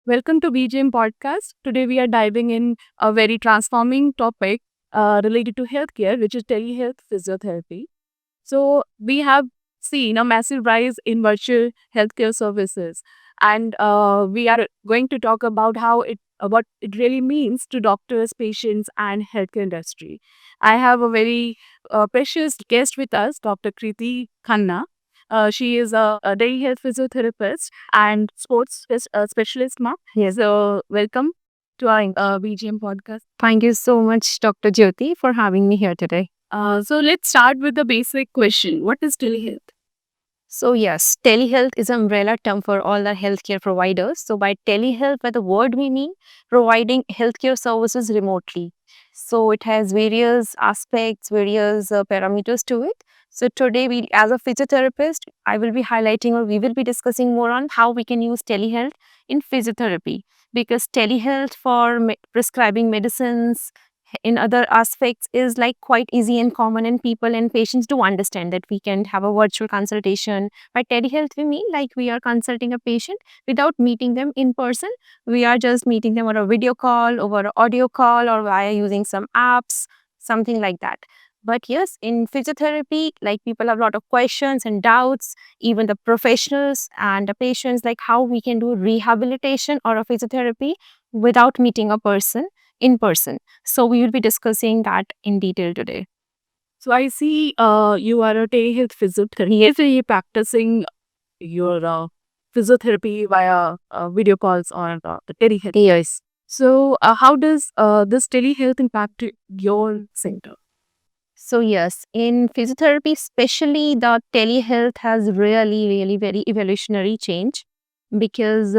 Welcome to BGM Podcast. Today we are diving in a very transforming topic related to healthcare, which is telehealth physiotherapy. So we have seen a massive rise in virtual healthcare services, and we are going to talk about how it what it really means to doctors, patients, and healthcare industry. I have a very precious guest with us, Dr. Kriti Khanna. She is a day health physiotherapist and sports specialist, ma. Yes. So welcome to our BGM podcast. Thank you so much, Dr. Jyoti, for having me here today. So let's start with the basic question. What is telehealth? So, yes, telehealth is an umbrella term for all the healthcare providers. So, by telehealth, by the word we mean providing healthcare services remotely. So, it has various aspects, various parameters to it. So, today, as a physiotherapist, I will be highlighting or we will be discussing more on how we can use telehealth in physiotherapy because telehealth for prescribing medicines, in other aspects is like quite easy and common and people and patients do understand that we can have a virtual consultation. By telehealth we mean like we are consulting a patient without meeting them in person. We are just meeting them on a video call, over an audio call, or via using some apps, something like that. But yes, in physiotherapy, like people have a lot of questions and doubts, even the professionals and the patients, like how we can do rehabilitation or a physiotherapy without meeting a person in person. So we will be discussing that in detail today. So I see you are a telehealth physiotherapist. Yes, you're practicing your physiotherapy via video calls or the telehealth. Yes. So how does this telehealth impact your center? So yes, in physiotherapy, especially the telehealth has really very evolutionary change because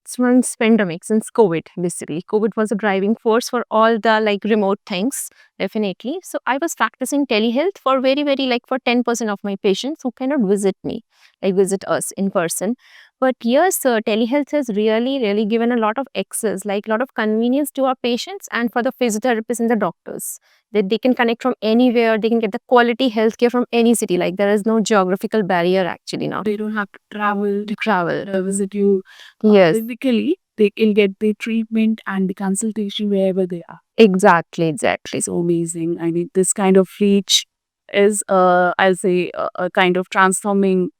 since pandemic, since COVID, basically, COVID was a driving force for all the like remote things, definitely. So I was practicing telehealth for very like for 10% of my patients who cannot visit me, like visit us in person. But yes, telehealth has really given a lot of access, like a lot of convenience to our patients and for the physiotherapists and the doctors that they can connect from anywhere. They can get the quality healthcare from any city. Like there is no geographical barrier actually now. They don't have to travel visit you Yes, physically. They can get the treatment and the consultation wherever they are. exactly. It's amazing. I mean, this kind of reach is, I'll say, a kind of transforming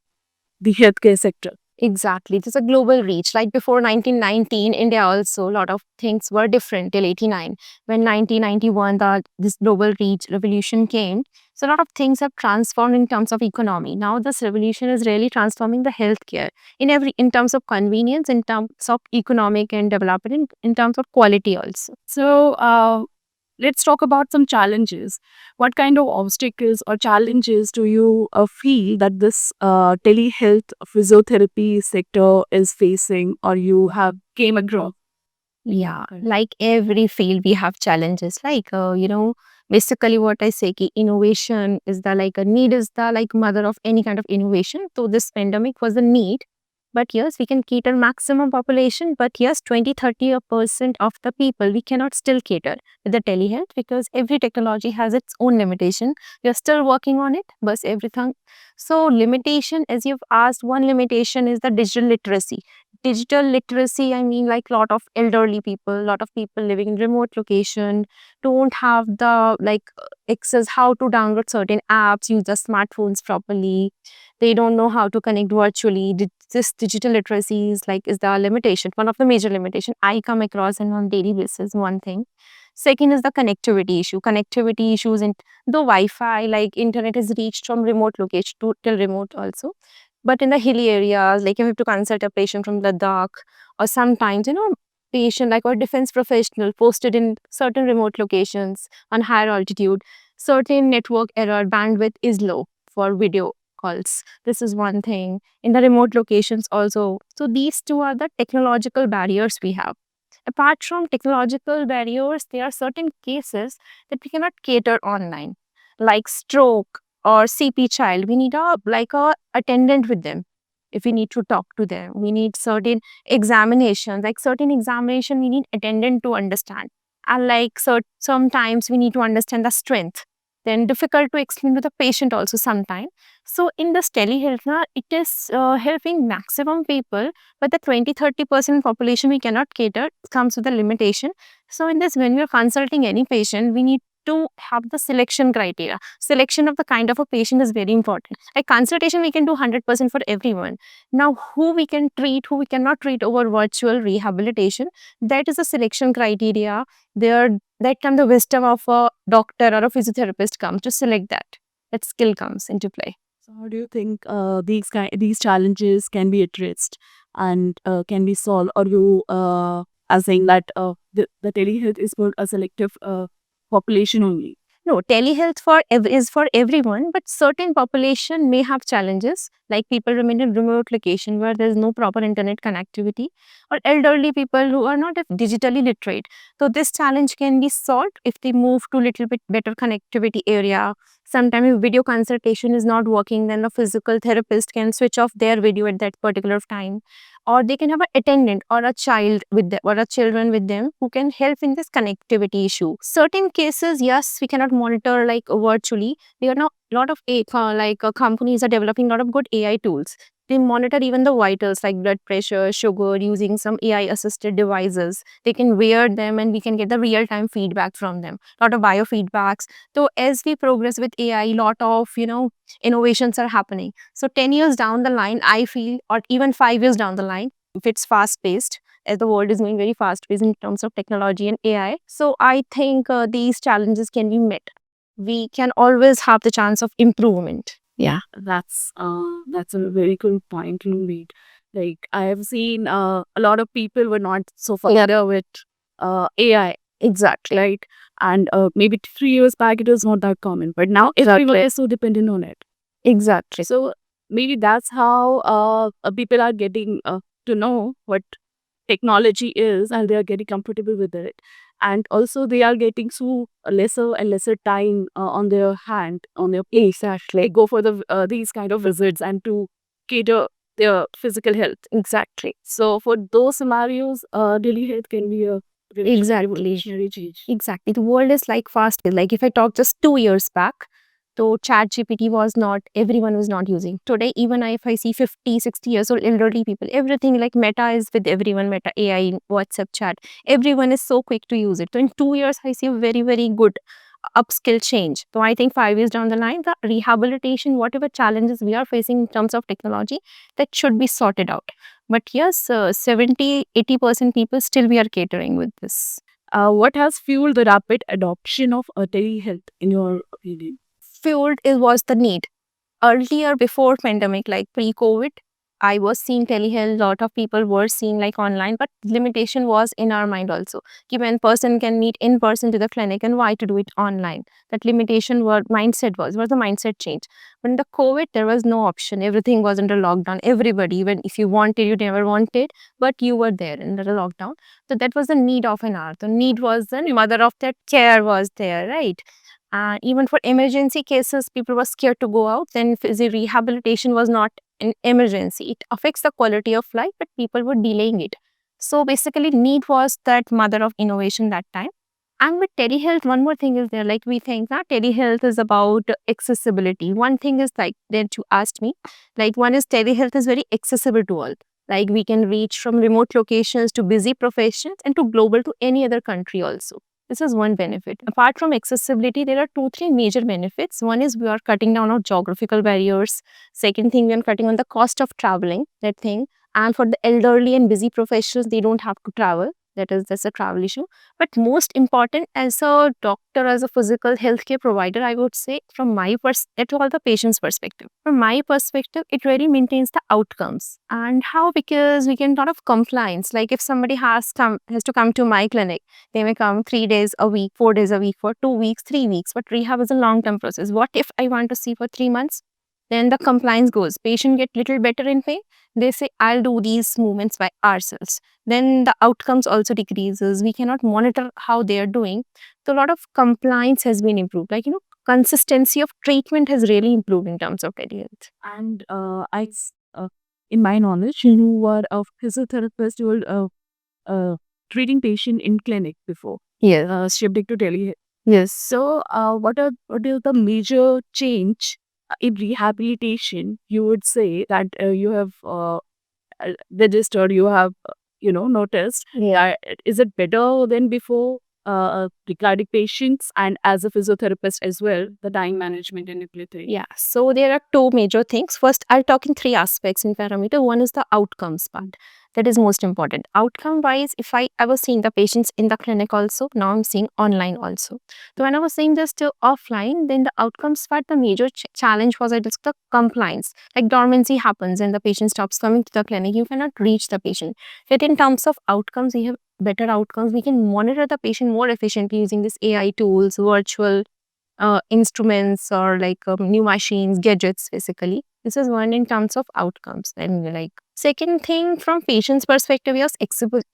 the healthcare sector. Exactly. It is a global reach. Like before 1919, India also, a lot of things were different till 89. When 1991, this global reach revolution came. So a lot of things have transformed in terms of economy. Now this revolution is really transforming the healthcare in terms of convenience, in terms of economic and development, in terms of quality also. So, let's talk about some challenges. What kind of obstacles or challenges do you feel that this telehealth physiotherapy sector is facing or you have came across? Yeah, like every field, we have challenges. Like, basically what I say, ki innovation is the like a need is the like mother of any kind of innovation. So this pandemic was a need. But yes, we can cater maximum population. But yes, 20-30% of the people we cannot still cater with the telehealth because every technology has its own limitation. We are still working on it, but everything. So limitation, as you've asked, one limitation is the digital literacy. Digital literacy, I mean, like lot of elderly people, lot of people living in remote location don't have the like access how to download certain apps, use the smartphones properly. They don't know how to connect virtually. This digital literacy is like is the limitation, one of the major limitation I come across on daily basis. One thing. Second is the connectivity issue. Connectivity issues in the Wi-Fi, like internet is reached from remote location to till remote also. But in the hilly areas, like if you have to consult a patient from Ladakh, or sometimes, patient like or defense professional posted in certain remote locations on higher altitude, certain network error bandwidth is low for video calls. This is one thing. In the remote locations also. So these two are the technological barriers we have. Apart from technological barriers, there are certain cases that we cannot cater online, like stroke or CP child. We need a attendant with them. If we need to talk to them, we need certain examinations. Like certain examination, we need attendant to understand. And like sometimes we need to understand the strength. then difficult to explain to the patient also sometimes. So in this telehealth, it is helping maximum people, but the 20-30% population we cannot cater comes with a limitation. So in this, when we are consulting any patient, we need to have the selection criteria. Selection of the kind of a patient is very important. Like consultation, we can do 100% for everyone. Now, who we can treat, who we cannot treat over virtual rehabilitation, that is a selection criteria. There, that time the wisdom of a doctor or a physiotherapist comes to select that. That skill comes into play. So how do you think these challenges can be addressed and can be solved? Or you are saying that the telehealth is for a selective population only? No, telehealth is for everyone, but certain population may have challenges, like people remain in remote location where there is no proper internet connectivity, or elderly people who are not digitally literate. So this challenge can be solved if they move to little bit better connectivity area. Sometimes if video consultation is not working, then the physical therapist can switch off their video at that particular time, or they can have an attendant or a child with them or a children with them who can help in this connectivity issue. Certain cases, yes, we cannot monitor like virtually. There are now lot of companies are developing a lot of good AI tools. They monitor even the vitals like blood pressure, sugar, using some AI assisted devices. They can wear them and we can get the real time feedback from them. Lot of biofeedbacks. So as we progress with AI, lot of innovations are happening. So 10 years down the line, I feel, or even 5 years down the line, if it's fast paced, as the world is going very fast paced in terms of technology and AI. So I think these challenges can be met. We can always have the chance of improvement. Yeah. That's a very good point to read. Like I have seen a lot of people were not so familiar with AI. Exactly. Right? And maybe 3 years back it was not that common, but now everyone is so dependent on it. Exactly. So maybe that's how people are getting to know what technology is, and they are getting comfortable with it. And also they are getting so lesser and lesser time on their hand, on their plate. Exactly. They go for these kind of visits and to cater their physical health. Exactly. So for those scenarios, daily health can be a very Exactly. revolutionary change. Exactly. The world is like fast. Like if I talk just 2 years back, so ChatGPT was not, everyone was not using. Today, even if I see 50, 60 years old elderly people, everything like Meta is with everyone, Meta AI, WhatsApp chat. Everyone is so quick to use it. So in 2 years, I see a very, very good upskill change. So I think 5 years down the line, the rehabilitation, whatever challenges we are facing in terms of technology, that should be sorted out. But yes, 70-80% people still we are catering with this. What has fueled the rapid adoption of telehealth in your opinion? Fueled it was the need. Earlier, before pandemic, like pre-COVID, I was seeing telehealth. Lot of people were seeing like online, but limitation was in our mind also. Ki when person can meet in person to the clinic, and why to do it online? That limitation was the mindset change. When the COVID, there was no option. Everything was under lockdown. Everybody, even if you wanted, you never wanted, but you were there under the lockdown. So that was the need of an hour. The need was the mother of that care was there, right? And even for emergency cases, people were scared to go out. Then the rehabilitation was not an emergency. It affects the quality of life, but people were delaying it. So basically, need was that mother of innovation that time. And with telehealth, one more thing is there. Like we think that telehealth is about accessibility. One thing is like that you asked me. Like one is telehealth is very accessible to all. Like we can reach from remote locations to busy professions and to global to any other country also. This is one benefit. Apart from accessibility, there are 2-3 major benefits. One is we are cutting down on geographical barriers. Second thing, we are cutting on the cost of traveling, that thing. And for the elderly and busy professionals, they don't have to travel. That's a travel issue. But most important, as a doctor, as a physical healthcare provider, I would say from my at all the patient's perspective. From my perspective, it really maintains the outcomes. And how? Because we can lot of compliance. Like if somebody has to come to my clinic, they may come 3 days a week, 4 days a week, for 2 weeks, 3 weeks. But rehab is a long-term process. What if I want to see for 3 months? Then the compliance goes. Patient get little better in pain. They say, I'll do these movements by ourselves. Then the outcomes also decreases. We cannot monitor how they are doing. So a lot of compliance has been improved. Like, consistency of treatment has really improved in terms of telehealth. And in my knowledge, you were a physiotherapist. You were treating patient in clinic before Yes. shifting to telehealth. Yes. So, what is the major change in rehabilitation? You would say that you have registered, you have noticed Yeah. that is it better than before regarding patients and as a physiotherapist as well, the time management and everything. Yeah. So there are two major things. First, I'll talk in three aspects in parameter. One is the outcomes part. That is most important. Outcome wise, if I was seeing the patients in the clinic also, now I'm seeing online also. So when I was seeing just offline, then the outcomes part, the major challenge was it is the compliance. Like dormancy happens and the patient stops coming to the clinic. You cannot reach the patient. Yet in terms of outcomes, we have better outcomes. We can monitor the patient more efficiently using this AI tools, virtual instruments or like new machines, gadgets, basically. This is one in terms of outcomes. And like second thing from patient's perspective, yes,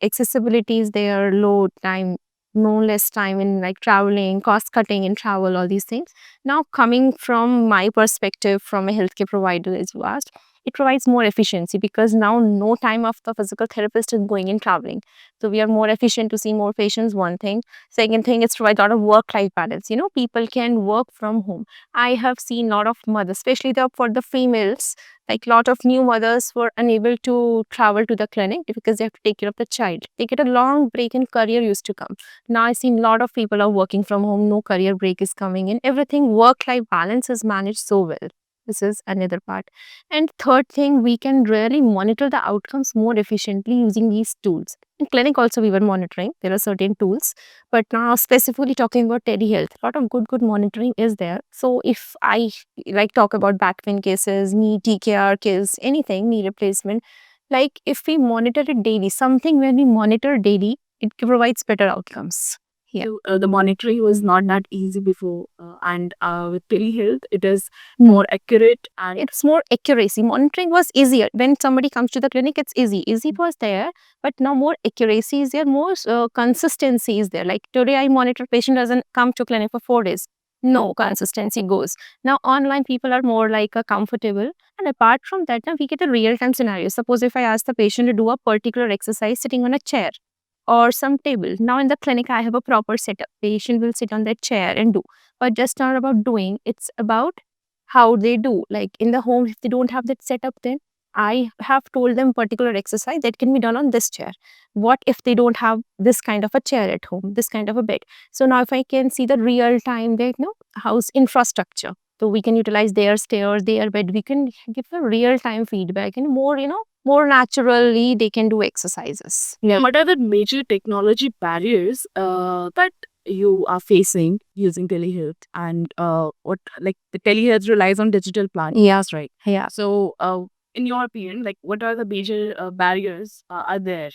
accessibility is there, low time, no less time in like traveling, cost cutting in travel, all these things. Now coming from my perspective, from a healthcare provider, as you asked, it provides more efficiency because now no time of the physical therapist is going in traveling. So we are more efficient to see more patients, one thing. Second thing is provide a lot of work-life balance. People can work from home. I have seen a lot of mothers, especially for the females, like a lot of new mothers were unable to travel to the clinic because they have to take care of the child. They get a long break in career used to come. Now I see a lot of people are working from home, no career break is coming in. Everything work-life balance is managed so well. This is another part. And third thing, we can really monitor the outcomes more efficiently using these tools. In clinic also we were monitoring. There are certain tools, but now specifically talking about telehealth, a lot of good monitoring is there. So if I like talk about back pain cases, knee TKR case, anything, knee replacement, like if we monitor it daily, something when we monitor daily, it provides better outcomes. Yeah. So the monitoring was not that easy before, and with telehealth, it is more accurate and It's more accuracy. Monitoring was easier. When somebody comes to the clinic, it's easy. Easy was there, but now more accuracy is there, more consistency is there. Like today, I monitor patient doesn't come to clinic for 4 days. No consistency goes. Now online people are more like comfortable, and apart from that, now we get a real time scenario. Suppose if I ask the patient to do a particular exercise sitting on a chair or some table. Now in the clinic, I have a proper setup. Patient will sit on that chair and do. But just not about doing, it's about how they do. Like in the home, if they don't have that setup, then I have told them particular exercise that can be done on this chair. What if they don't have this kind of a chair at home, this kind of a bed? So now if I can see the real time, house infrastructure. So we can utilize their stairs, their bed. We can give a real time feedback and more, more naturally they can do exercises. yeah. What are the major technology barriers that you are facing using telehealth, and what like the telehealth relies on digital plans, Yeah. right? Yeah. So, in your opinion, like what are the major barriers are there?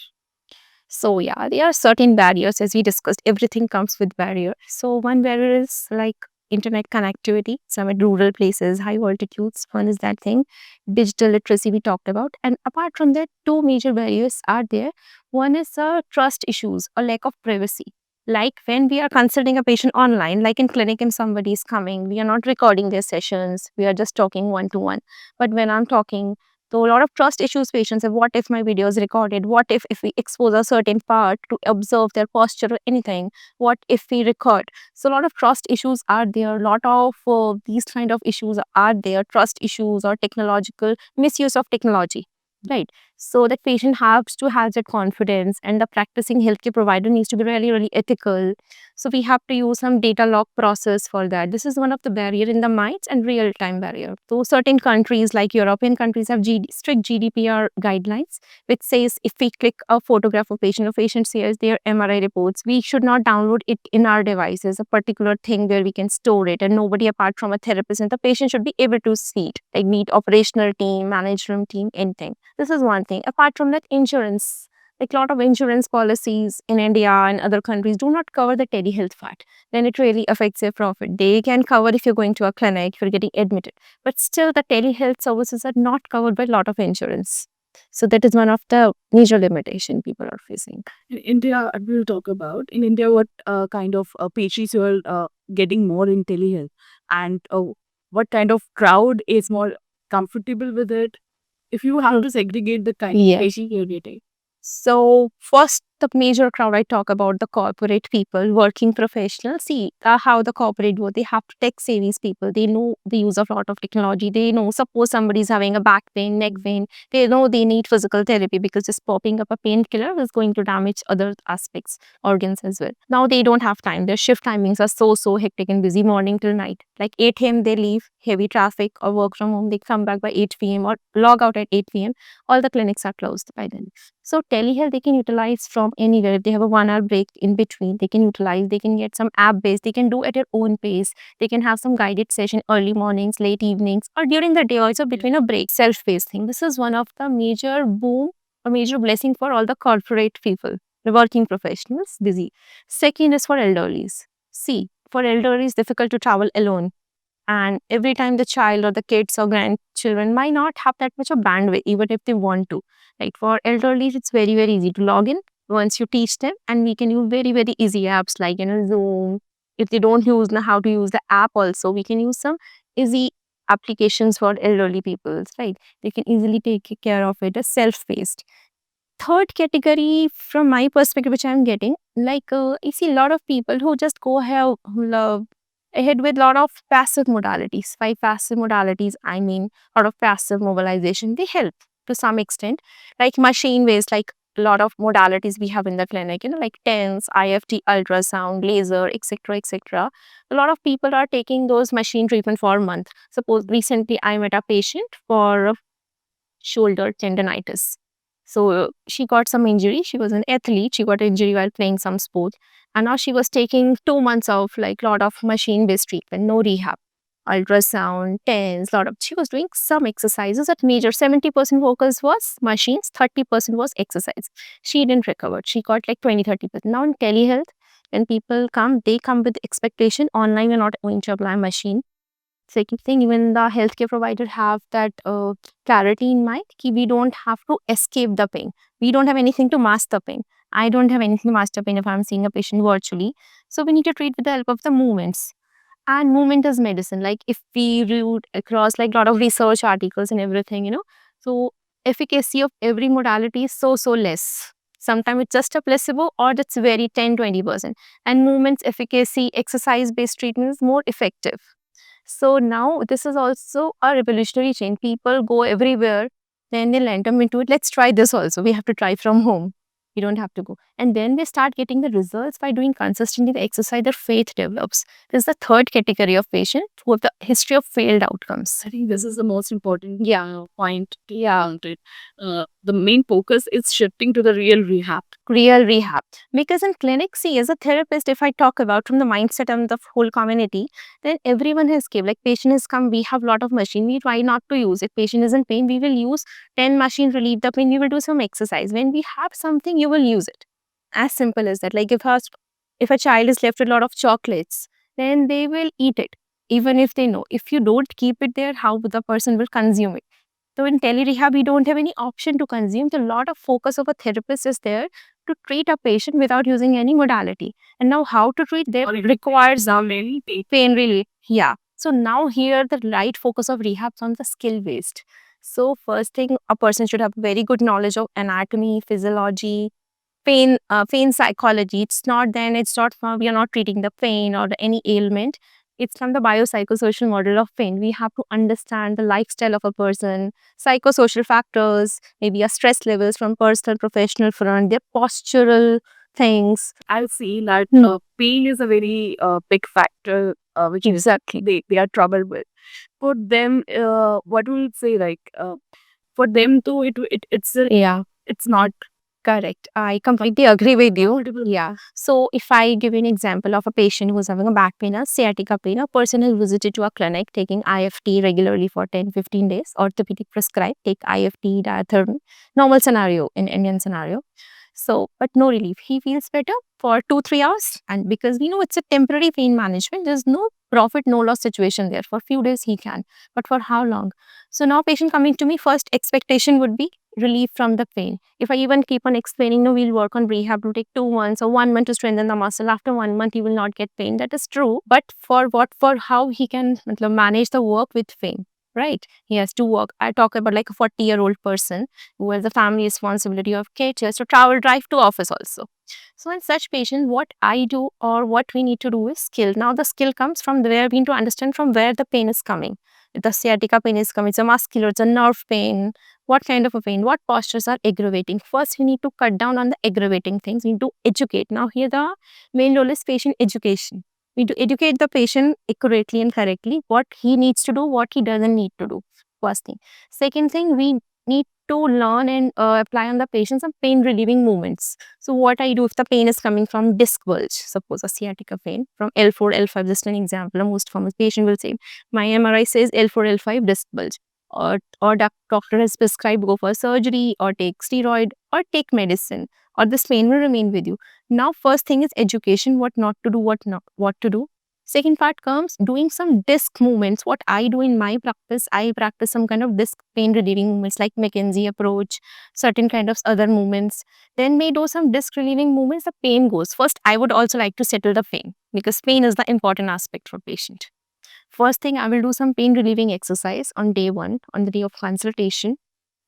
So yeah, there are certain barriers as we discussed. Everything comes with barrier. So one barrier is like internet connectivity. Some at rural places, high altitudes. One is that thing. Digital literacy we talked about. And apart from that, two major barriers are there. One is trust issues or lack of privacy. Like when we are consulting a patient online, like in clinic, and somebody is coming, we are not recording their sessions. We are just talking one to one. But when I'm talking, so a lot of trust issues patients have. What if my video is recorded? What if we expose a certain part to observe their posture or anything? What if we record? So a lot of trust issues are there. A lot of these kind of issues are there. Trust issues or technological misuse of technology. Right. So that patient has to have that confidence, and the practicing healthcare provider needs to be really ethical. So we have to use some data lock process for that. This is one of the barrier in the minds and real time barrier. So certain countries like European countries have strict GDPR guidelines, which says if we click a photograph of patient or patient shares their MRI reports, we should not download it in our devices, a particular thing where we can store it, and nobody apart from a therapist and the patient should be able to see it, like meet operational team, management team, anything. This is one thing. Apart from that, insurance. Like a lot of insurance policies in India and other countries do not cover the telehealth part. Then it really affects their profit. They can cover if you're going to a clinic, if you're getting admitted. But still, the telehealth services are not covered by a lot of insurance. So that is one of the major limitation people are facing. In India, we'll talk about in India what kind of patients you are getting more in telehealth, and what kind of crowd is more comfortable with it. If you have to segregate the kind of Yes. patient you're getting. So first the major crowd I talk about, the corporate people, working professionals. See how the corporate work, they have to tech savvy people. They know the use of a lot of technology. They know, suppose somebody's having a back pain, neck pain, they know they need physical therapy because just popping up a painkiller is going to damage other aspects, organs as well. Now they don't have time. Their shift timings are so hectic and busy, morning till night. Like 8 a.m. they leave, heavy traffic or work from home. They come back by 8 p.m. or log out at 8 p.m. All the clinics are closed by then. So telehealth they can utilize from anywhere. If they have a 1 hour break in between, they can utilize. They can get some app based. They can do at their own pace. They can have some guided session early mornings, late evenings, or during the day also between a break. Self-paced thing. This is one of the major boom or major blessing for all the corporate people, the working professionals, busy. Second is for elderlies. See, for elderlies, difficult to travel alone. And every time the child or the kids or grandchildren might not have that much of bandwidth, even if they want to. Like for elderly, it's very easy to log in once you teach them, and we can use very easy apps like Zoom. If they don't know how to use the app, also we can use some easy applications for elderly people, right? They can easily take care of it as self-paced. Third category, from my perspective, which I'm getting, like you see a lot of people who just go ahead with a lot of passive modalities. By passive modalities, I mean a lot of passive mobilization. They help to some extent, like machine based, like a lot of modalities we have in the clinic, like TENS, IFT, ultrasound, laser, etc., etc. A lot of people are taking those machine treatment for a month. Suppose recently I met a patient for shoulder tendonitis. So she got some injury. She was an athlete. She got injury while playing some sport. And now she was taking 2 months of like lot of machine-based treatment, no rehab, ultrasound, TENS, lot of. She was doing some exercises at major. 70% focus was machines, 30% was exercise. She didn't recover. She got like 20-30%. Now in telehealth, when people come, they come with expectation. Online, we're not going to apply machine. Second thing, even the healthcare provider have that clarity in mind कि we don't have to escape the pain. We don't have anything to mask the pain. I don't have anything to mask the pain if I'm seeing a patient virtually. So we need to treat with the help of the movements. And movement is medicine. Like if we read across like a lot of research articles and everything, so efficacy of every modality is so less. Sometimes it's just a placebo or it's very 10-20%. And movements efficacy, exercise-based treatment is more effective. So now this is also a revolutionary change. People go everywhere, then they land them into it. Let's try this also. We have to try from home. You don't have to go. And then they start getting the results by doing consistently the exercise, their faith develops. This is the third category of patient who have the history of failed outcomes. I think this is the most important point. Yeah. The main focus is shifting to the real rehab. Real rehab. Because in clinic, see, as a therapist, if I talk about from the mindset and the whole community, then everyone has came. Like patient has come, we have a lot of machine. We try not to use it. Patient is in pain, we will use 10 machine, relieve the pain. We will do some exercise. When we have something, you will use it. As simple as that. Like if a child is left with a lot of chocolates, then they will eat it. Even if they know. If you don't keep it there, how the person will consume it. So in tele-rehab, we don't have any option to consume. So a lot of focus of a therapist is there to treat a patient without using any modality. And now how to treat them requires pain relief. Yeah. So now here the right focus of rehab is on the skill-based. So first thing, a person should have very good knowledge of anatomy, physiology, pain psychology. It's not we are not treating the pain or any ailment. It's from the biopsychosocial model of pain. We have to understand the lifestyle of a person, psychosocial factors, maybe a stress levels from personal, professional front, their postural things. I'll see that pain is a very big factor which Exactly. they are troubled with. For them, what will say like for them too, it's not Correct. I completely agree with you. Yeah. So if I give you an example of a patient who's having a back pain, a sciatica pain, a person has visited to a clinic taking IFT regularly for 10-15 days, orthopedic prescribed, take IFT, diathermy, normal scenario in Indian scenario. So, but no relief. He feels better for 2-3 hours. And because we know it's a temporary pain management, there's no profit, no loss situation there. For a few days he can. But for how long? So now patient coming to me, first expectation would be relief from the pain. If I even keep on explaining, no, we'll work on rehab, will take 2 months or 1 month to strengthen the muscle. After 1 month, you will not get pain. That is true. But for what? For how he can manage the work with pain. Right? He has to work. I talk about like a 40-year-old person who has a family responsibility of kids. He has to travel, drive to office also. So in such patients, what I do or what we need to do is skill. Now the skill comes from where we need to understand from where the pain is coming. If the sciatica pain is coming, it's a muscular, it's a nerve pain. What kind of a pain? What postures are aggravating? First, we need to cut down on the aggravating things. We need to educate. Now here the main role is patient education. We need to educate the patient accurately and correctly what he needs to do, what he doesn't need to do. First thing. Second thing, we need to learn and apply on the patient some pain relieving movements. So what I do if the pain is coming from disc bulge, suppose a sciatica pain from L4, L5, just an example, a most common patient will say, my MRI says L4, L5 disc bulge. Or doctor has prescribed go for surgery or take steroid or take medicine or this pain will remain with you. Now first thing is education, what not to do, what to do. Second part comes doing some disc movements. What I do in my practice, I practice some kind of disc pain relieving movements like McKenzie approach, certain kind of other movements. Then may do some disc relieving movements, the pain goes. First, I would also like to settle the pain because pain is the important aspect for patient. First thing, I will do some pain relieving exercise on day one, on the day of consultation.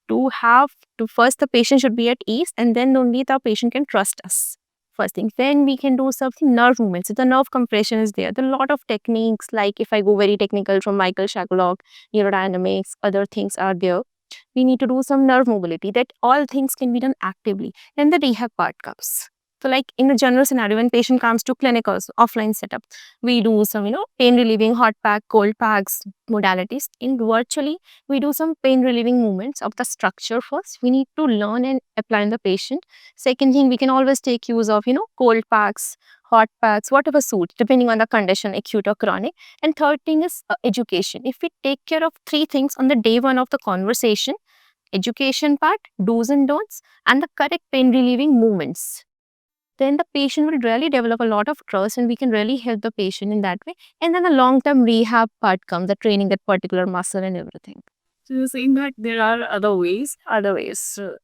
First the patient should be at ease and then only the patient can trust us. First thing, then we can do something nerve movements. If the nerve compression is there, there are a lot of techniques like if I go very technical from Michael Shacklock, neurodynamics, other things are there. We need to do some nerve mobility that all things can be done actively. Then the rehab part comes. So like in a general scenario, when patient comes to clinic or offline setup, we do some, pain relieving hot pack, cold packs, modalities. In virtually, we do some pain relieving movements of the structure first. We need to learn and apply in the patient. Second thing, we can always take use of, cold packs, hot packs, whatever suits, depending on the condition, acute or chronic. And third thing is education. If we take care of three things on the day one of the conversation, education part, do's and don'ts, and the correct pain relieving movements, then the patient will really develop a lot of trust and we can really help the patient in that way. And then the long-term rehab part comes, the training that particular muscle and everything. So you're saying that there are other ways to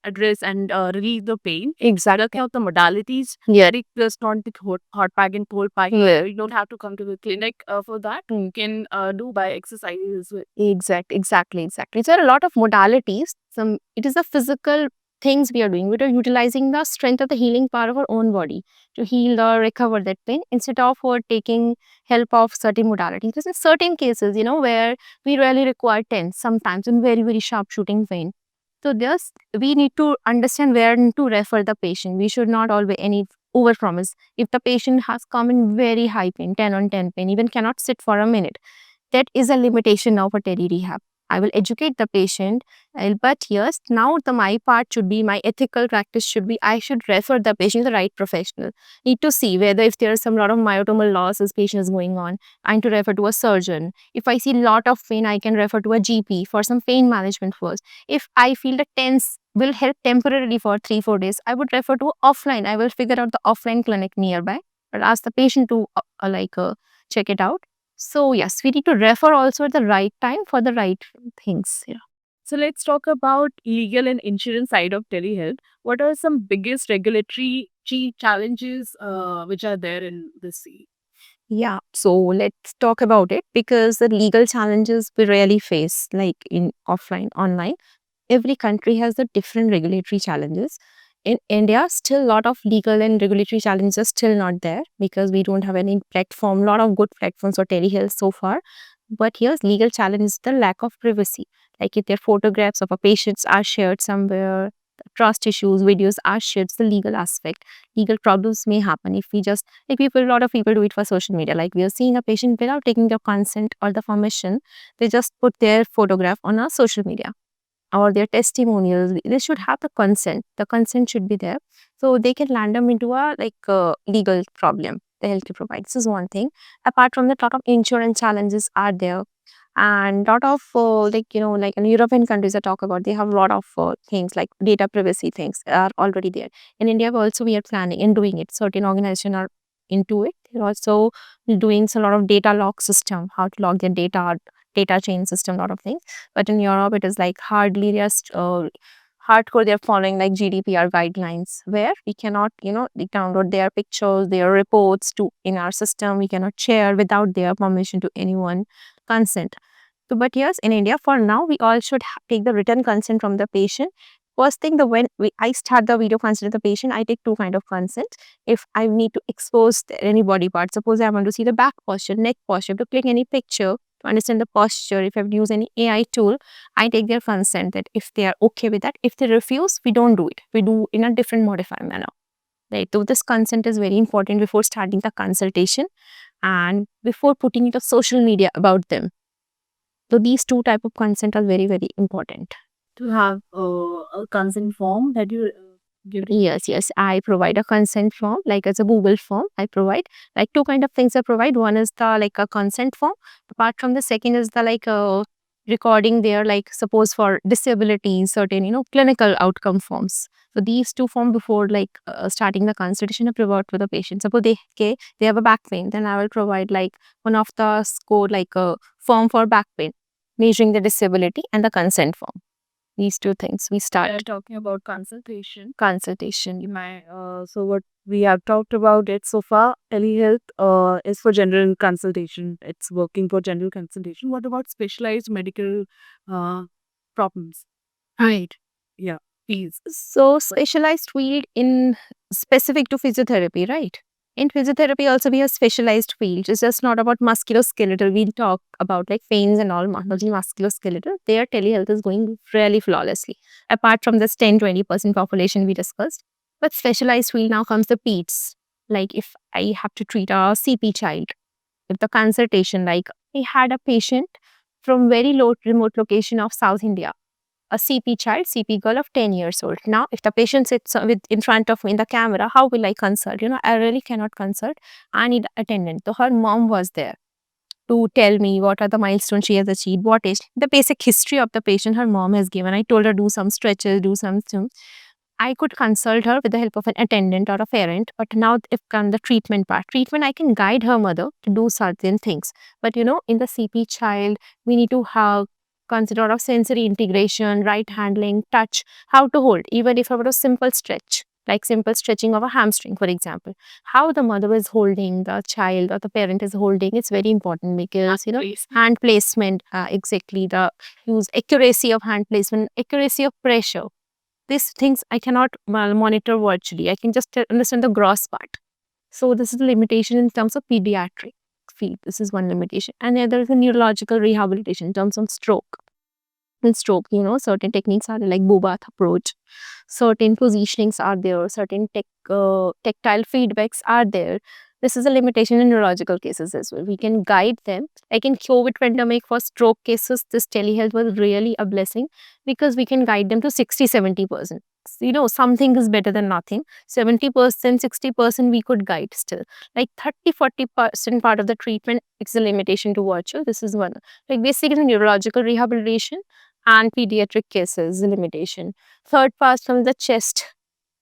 address and relieve the pain. Exactly. Looking out the modalities. Yeah. Just not the hot pack and cold pack. Yeah. You don't have to come to the clinic for that. You can do by exercises. Exactly. So there are a lot of modalities. It is the physical things we are doing. We are utilizing the strength of the healing power of our own body to heal or recover that pain instead of taking help of certain modalities. Because in certain cases, where we really require TENS sometimes in very, very sharp shooting pain. So we need to understand where to refer the patient. We should not always any overpromise. If the patient has come in very high pain, 10 on 10 pain, even cannot sit for a minute, that is a limitation now for tele rehab. I will educate the patient, but yes, now my part should be, my ethical practice should be, I should refer the patient to the right professional. Need to see whether if there is some lot of myotomal loss this patient is going on, I need to refer to a surgeon. If I see lot of pain, I can refer to a GP for some pain management first. If I feel the TENS will help temporarily for 3-4 days, I would refer to offline. I will figure out the offline clinic nearby, but ask the patient to check it out. So yes, we need to refer also at the right time for the right things. Yeah. So let's talk about legal and insurance side of telehealth. What are some biggest regulatory challenges which are there in this field? Yeah, so let's talk about it because the legal challenges we rarely face, like in offline, online. Every country has the different regulatory challenges. In India, still a lot of legal and regulatory challenges are still not there because we don't have any platform, lot of good platforms for telehealth so far. But here's legal challenge is the lack of privacy. Like if their photographs of a patients are shared somewhere, trust issues, videos are shared, it's the legal aspect. Legal problems may happen if we just, like a lot of people do it for social media. Like we are seeing a patient without taking their consent or the permission, they just put their photograph on our social media or their testimonials. They should have the consent should be there, so they can land them into a legal problem the healthcare provider. This is one thing. Apart from that, lot of insurance challenges are there, and lot of like in European countries I talk about, they have a lot of things like data privacy things are already there. In India also we are planning and doing it. Certain organizations are into it. They're also doing a lot of data log system, how to log their data chain system, lot of things. But in Europe, it is like hardly just hardcore. They're following like GDPR guidelines where we cannot, download their pictures, their reports to in our system. We cannot share without their permission to anyone, consent. So, but yes, in India, for now, we all should take the written consent from the patient. First thing, I start the video consult with the patient, I take two kind of consent. If I need to expose any body part, suppose I want to see the back posture, neck posture, to click any picture, to understand the posture, if I have to use any AI tool, I take their consent that if they are okay with that. If they refuse, we don't do it. We do in a different modified manner. Right. So this consent is very important before starting the consultation and before putting it on social media about them. So these two type of consent are very, very important. To have a consent form that you give. Yes. I provide a consent form, like as a Google form. I provide like two kind of things I provide. One is the like a consent form. Apart from the second is the like recording there, like suppose for disability, certain clinical outcome forms. So these two form before like starting the consultation, I provide for the patient. Suppose they have a back pain, then I will provide like one of the score like a form for back pain, measuring the disability and the consent form. These two things we We are start talking about consultation. consultation. So what we have talked about it so far, telehealth is for general consultation. It's working for general consultation. What about specialized medical uh, problems? Right. Yeah, please. So specialized field in specific to physiotherapy, right? In physiotherapy also we have specialized fields. It's just not about musculoskeletal. We'll talk about like pains and all musculoskeletal. There telehealth is going really flawlessly. Apart from this 10-20% population we discussed. But specialized field now comes the PEDS. Like if I have to treat a CP child, if the consultation, like I had a patient from very low remote location of South India, a CP child, CP girl of 10 years old. Now, if the patient sits in front of me in the camera, how will I consult? I really cannot consult. I need attendant. So her mom was there to tell me what are the milestones she has achieved, what is the basic history of the patient her mom has given. I told her do some stretches, do something. I could consult her with the help of an attendant or a parent, but now if come the treatment part, treatment I can guide her mother to do certain things. But in the CP child, we need to have consider of sensory integration, right handling, touch, how to hold, even if I were a simple stretch, like simple stretching of a hamstring, for example. How the mother is holding the child or the parent is holding, it's very important because hand placement, exactly the use accuracy of hand placement, accuracy of pressure, these things I cannot monitor virtually. I can just understand the gross part. So this is the limitation in terms of pediatric field. This is one limitation. And then there is a neurological rehabilitation in terms of stroke. In stroke, certain techniques are like Bobath approach. Certain positionings are there. Certain tactile feedbacks are there. This is a limitation in neurological cases as well. We can guide them. Like in COVID pandemic for stroke cases, this telehealth was really a blessing because we can guide them to 60-70%. Something is better than nothing. 70%, 60% we could guide still. Like 30-40% part of the treatment, it's a limitation to virtual. This is one. Like basically neurological rehabilitation and pediatric cases, limitation. Third part comes the chest,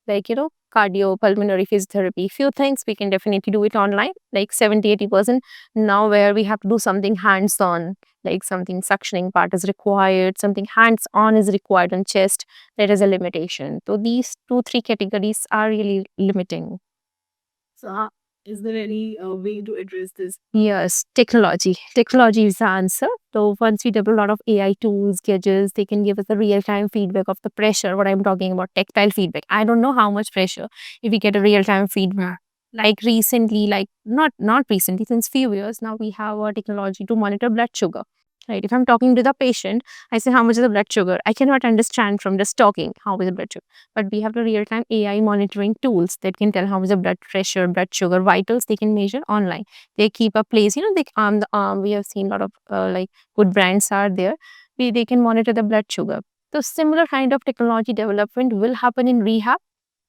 like, cardiopulmonary physiotherapy. Few things we can definitely do it online, like 70-80%. Now where we have to do something hands-on, like something suctioning part is required, something hands-on is required on chest, there is a limitation. So these 2-3 categories are really limiting. So, is there any way to address this? Yes, technology. Technology is the answer. So once we develop a lot of AI tools, gadgets, they can give us the real-time feedback of the pressure. What I'm talking about, tactile feedback. I don't know how much pressure if we get a real-time feedback. Like recently, like not recently, since few years now, we have a technology to monitor blood sugar. Right. If I'm talking to the patient, I say how much is the blood sugar. I cannot understand from just talking how is the blood sugar. But we have the real-time AI monitoring tools that can tell how much the blood pressure, blood sugar, vitals they can measure online. They keep a place, they the arm. We have seen a lot of like good brands are there. They can monitor the blood sugar. So similar kind of technology development will happen in rehab.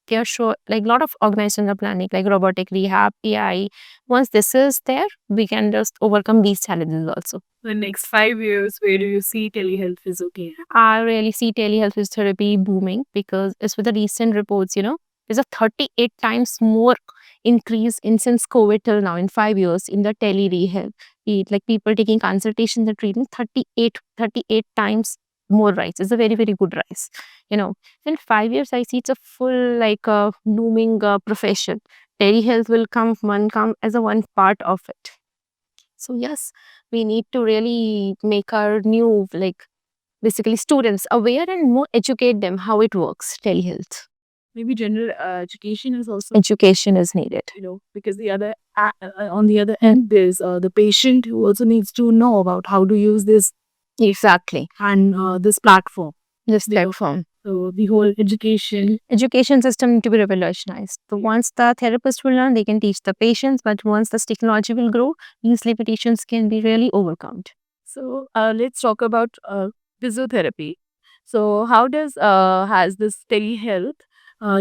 They are sure, like a lot of organizations are planning, like robotic rehab, AI. Once this is there, we can just overcome these challenges also. The next 5 years, where do you see telehealth physiotherapy? I really see telehealth physiotherapy booming because as with the recent reports, there's a 38 times more increase in since COVID till now in 5 years in the tele-rehab. Like people taking consultations and treatment, 38 times more rise. It's a very, very good rise. In 5 years, I see it's a full like booming profession. Telehealth will come as a one part of it. So yes, we need to really make our new like basically students aware and more educate them how it works, telehealth. Maybe general education is also, Education is needed. because the other on the other end, there's the patient who also needs to know about how to use this Exactly. and this platform. This The- platform. So the whole Education system need to be revolutionized. So once the therapist will learn, they can teach the patients, but once this technology will grow, these limitations can be really overcome. So let's talk about physiotherapy. So how does has this telehealth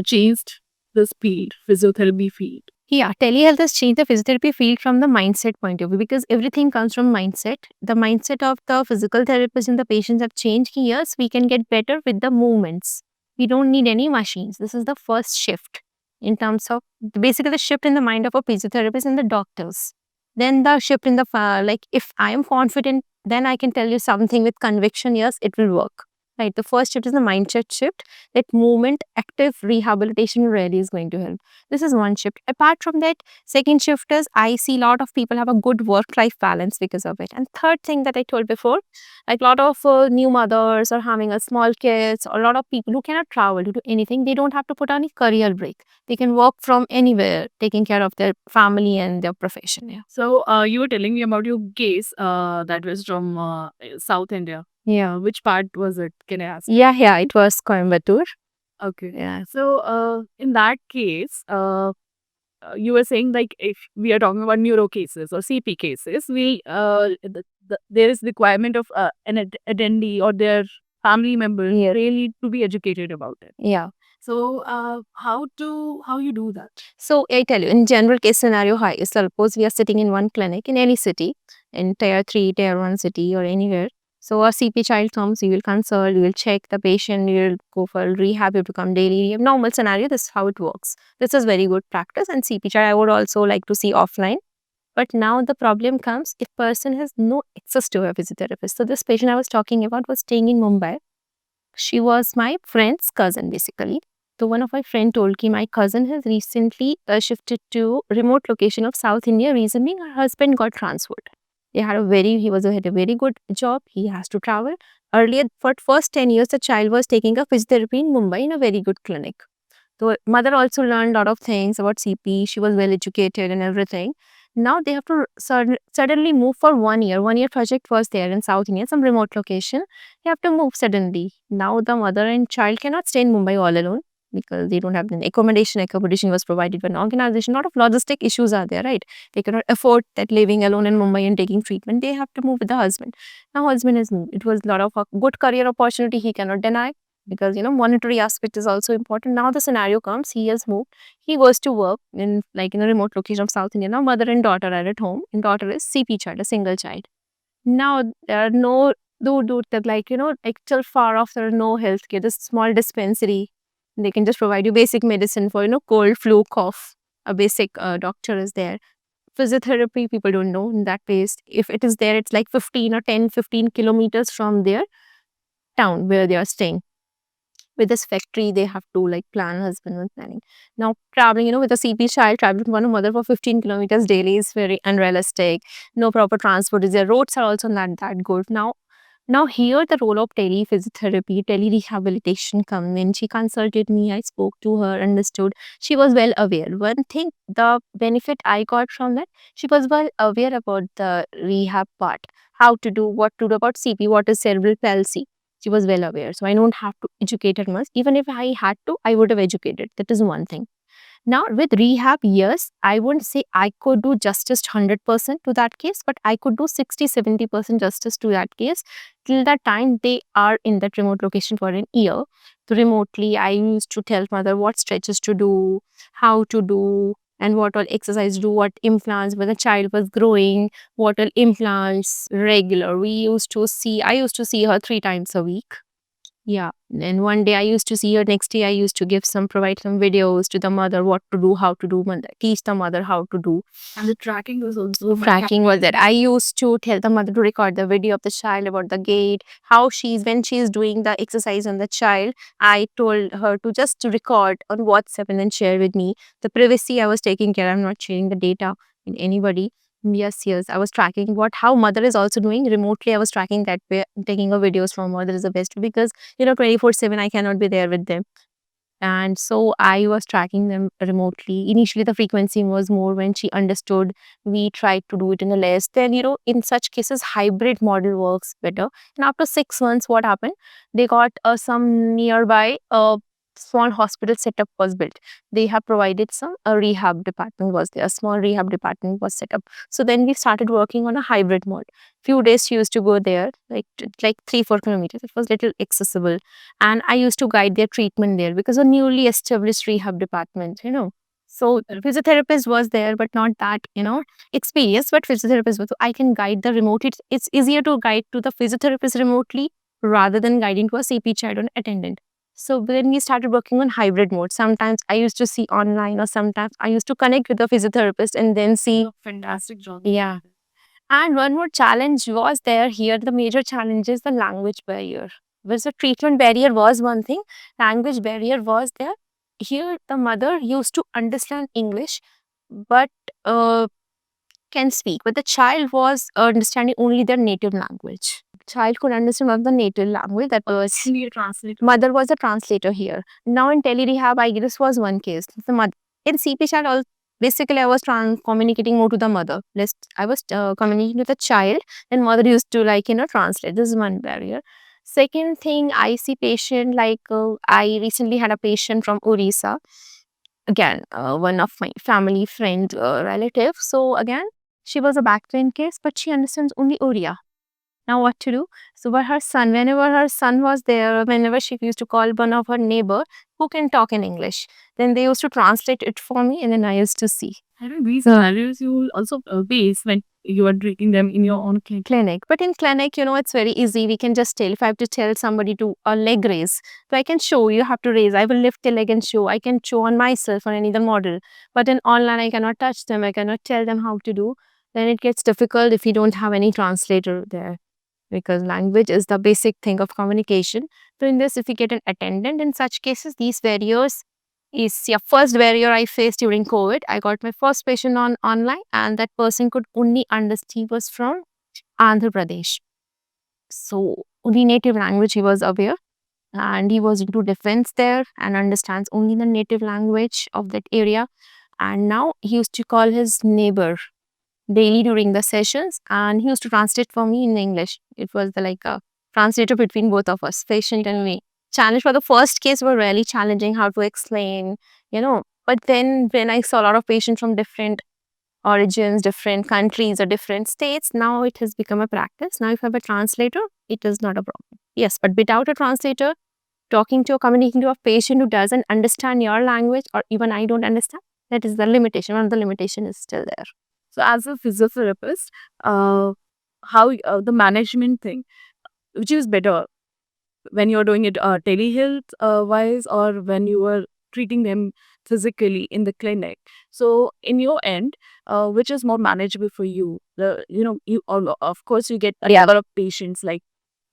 changed this field, physiotherapy field? Yeah, telehealth has changed the physiotherapy field from the mindset point of view because everything comes from mindset. The mindset of the physical therapist and the patients have changed. Yes, we can get better with the movements. We don't need any machines. This is the first shift in terms of basically the shift in the mind of a physiotherapist and the doctors. Then the shift in the like if I am confident, then I can tell you something with conviction. Yes, it will work. Right. The first shift is the mindset shift. That movement, active rehabilitation really is going to help. This is one shift. Apart from that, second shift is I see a lot of people have a good work-life balance because of it. And third thing that I told before, like a lot of new mothers are having a small kids, or a lot of people who cannot travel to do anything, they don't have to put on a career break. They can work from anywhere, taking care of their family and their profession. Yeah. So you were telling me about your case that was from South India. Yeah. Which part was it? Can I ask? Yeah, it was Coimbatore. Okay. Yeah. So in that case, you were saying like if we are talking about neuro cases or CP cases, there is requirement of an attendee or their family member Yeah. really to be educated about it. Yeah. So how you do that? So I tell you, in general case scenario, hi, suppose we are sitting in one clinic in any city, in tier 3, tier 1 city or anywhere. So a CP child comes, you will consult, you will check the patient, you will go for rehab, you have to come daily. Normal scenario, this is how it works. This is very good practice, and CP child I would also like to see offline. But now the problem comes if person has no access to a physiotherapist. So this patient I was talking about was staying in Mumbai. She was my friend's cousin basically. So one of my friend told me my cousin has recently shifted to remote location of South India. Reason being her husband got transferred. Had a very good job. He has to travel. Earlier for first 10 years the child was taking a physiotherapy in Mumbai in a very good clinic. So mother also learned a lot of things about CP. She was well educated and everything. Now they have to suddenly move for 1 year. 1 year project was there in South India, some remote location. They have to move suddenly. Now the mother and child cannot stay in Mumbai all alone because they don't have the accommodation. Accommodation was provided by an organization. A lot of logistic issues are there, right? They cannot afford that living alone in Mumbai and taking treatment. They have to move with the husband. Now husband has moved. It was a lot of a good career opportunity he cannot deny because monetary aspect is also important. Now the scenario comes, he has moved, he goes to work in a remote location of South India. Now mother and daughter are at home, and daughter is CP child, a single child. Now there are no do that like till far off there are no healthcare, this small dispensary, they can just provide you basic medicine for cold, flu, cough. A basic doctor is there. Physiotherapy people don't know in that place. If it is there, it's like 15 or 10 15 kilometers from their town where they are staying. With this factory, they have to like plan husband and planning. Now traveling, with a CP child, traveling with one mother for 15 kilometers daily is very unrealistic. No proper transport is there. Roads are also not that good. Now here the role of telephysiotherapy, telerehabilitation come in. She consulted me, I spoke to her, understood. She was well aware. One thing, the benefit I got from that, she was well aware about the rehab part, how to do, what to do about CP, what is cerebral palsy. She was well aware. So I don't have to educate her much. Even if I had to, I would have educated. That is one thing. Now, with rehab, yes, I wouldn't say I could do justice 100% to that case, but I could do 60-70% justice to that case till the time they are in that remote location for an year. So, remotely, I used to tell mother what stretches to do, how to do, and what all exercise do, what implants when the child was growing, what all implants regular. I used to see her 3 times a week. Yeah. And one day I used to see her, next day I used to provide some videos to the mother, what to do, how to do, teach the mother how to do. And the tracking was also Tracking was that I used to tell the mother to record the video of the child about the gait, when she's doing the exercise on the child. I told her to just record on WhatsApp and then share with me. The privacy I was taking care, I'm not sharing the data with anybody. Yes, yes. I was tracking how mother is also doing remotely. I was tracking that way, taking a videos from mother is the best because 24/7 I cannot be there with them. And so I was tracking them remotely. Initially, the frequency was more when she understood. We tried to do it in a less. Then, in such cases, hybrid model works better. And after 6 months, what happened? They got some nearby small hospital setup was built. They have provided some a rehab department was there. A small rehab department was set up. So then we started working on a hybrid mode. Few days she used to go there, like 3-4 kilometers. It was little accessible, and I used to guide their treatment there because a newly established rehab department. So physiotherapist was there, but not that experienced. But physiotherapist was. So I can guide the remote. It's easier to guide to the physiotherapist remotely rather than guiding to a CP child or attendant. So then we started working on hybrid mode. Sometimes I used to see online, or sometimes I used to connect with the physiotherapist and then see. Fantastic job. Yeah. And one more challenge was there here. The major challenge is the language barrier. Whereas the treatment barrier was one thing, language barrier was there. Here, the mother used to understand English, but can speak. But the child was understanding only their native language. Child could understand only the native language. That was Need a translator. mother was a translator here. Now in tele-rehab, I guess was one case. The mother in CP child, basically I was communicating more to the mother. I was communicating with the child, and mother used to translate. This is one barrier. Second thing, I see patient I recently had a patient from Orissa. Again, one of my family friend relative. So again, she was a back pain case, but she understands only Oriya. Now what to do? So but whenever her son was there, whenever she used to call one of her neighbor who can talk in English, then they used to translate it for me, and then I used to see. I think these scenarios you will also face when you are treating them in your own clinic. But in clinic, it's very easy. We can just tell. If I have to tell somebody to a leg raise, so I can show you have to raise. I will lift the leg and show. I can show on myself or any other model. But in online, I cannot touch them. I cannot tell them how to do. Then it gets difficult if you don't have any translator there, because language is the basic thing of communication. So in this, if you get an attendant in such cases, these barriers is first barrier I faced during COVID. I got my first patient on online, and that person could only understand. He was from Andhra Pradesh. So only native language he was aware, and he was into defense there and understands only the native language of that area. And now he used to call his neighbor daily during the sessions, and he used to translate for me in English. It was like a translator between both of us, patient and me. Challenge for the first case were really challenging, how to explain. But then when I saw a lot of patients from different origins, different countries or different states, now it has become a practice. Now if I have a translator, it is not a problem. Yes, but without a translator, talking to or communicating to a patient who doesn't understand your language, or even I don't understand, that is the limitation. One of the limitation is still there. So as a physiotherapist, how the management thing, which is better when you're doing it telehealth wise, or when you are treating them physically in the clinic? So in your end, which is more manageable for you? You of course you get a lot of patients, like